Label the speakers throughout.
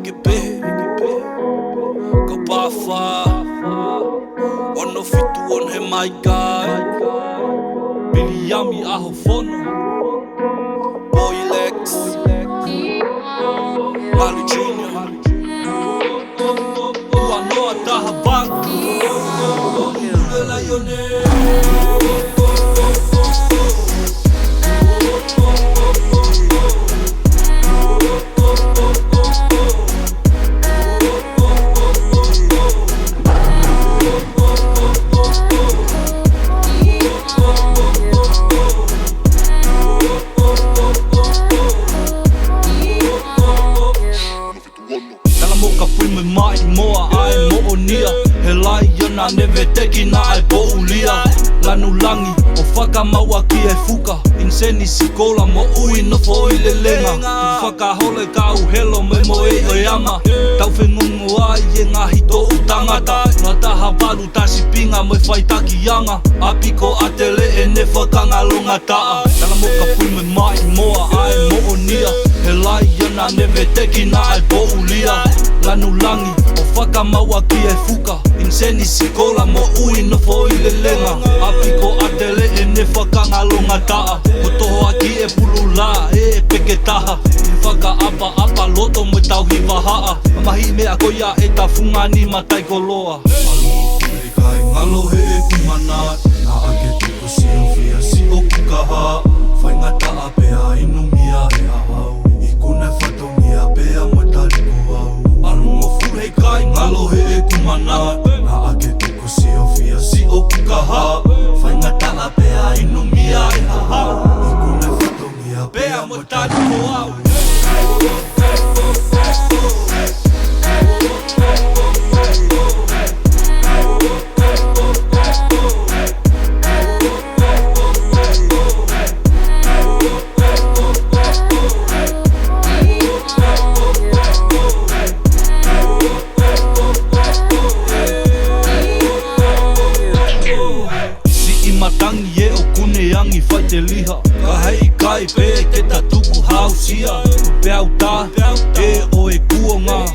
Speaker 1: que pe Kapafa Ono fitu on he my guy Billy Yami aho fono Boy Lex Mali Junior Ua noa taha banku Uvela yone Moka pui me mai moa ai mo nia He lai yana neve teki na ai po ulia Lanu langi o whaka maua ki e fuka Inseni sikola mo ui no fo i le lenga Whaka hole ka uhelo me mo e o yama Tau whengungu ai e ngahi tō utangata Noa taha walu tasi pinga mo i whaitaki yanga Apiko atele e ne whakanga longa taa Tala moka pui me mai moa ai mo nia He lai yana neve teki na ai po ulia Lanu langi o whaka maua ki e fuka Inseni sikola mo ui no fo i le lenga Apiko atele e ne whakanga longa taa Ko toho aki e pulu la e peke taha I whaka apa loto mo tau hiwa haa Mamahi mea koia e ta funga ni matai koloa Aloha kule kai ngalo he e kumana Na ake tuko si o fia si o kukaha Whaingata a pea inu mia e ahau I kuna whatongia pea mo taliko au Alungo fule kai ngalo he e kumana Na ake tuko si o fia si o kukaha Whaingata a pea inu mia e ahau I kuna whatongia pea mo taliko au Matangi e o kune yangi whai te liha Ka hei kai pe ke ta tuku hausia Peau ta e o e kuonga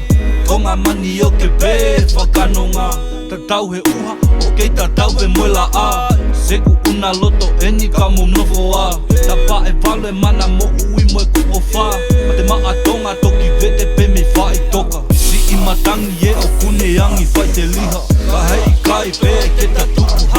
Speaker 1: Konga mani o ke pe whakanonga Ta tau he uha o kei ta tau he moela a Seku una loto e ni ka mo nofo a Ta pa e valo e mana mo ui mo e kupo wha Ma te maa tonga toki vete pe me whai toka Si i matangi e o kune yangi whai te liha Ka hei kai pe ke ta tuku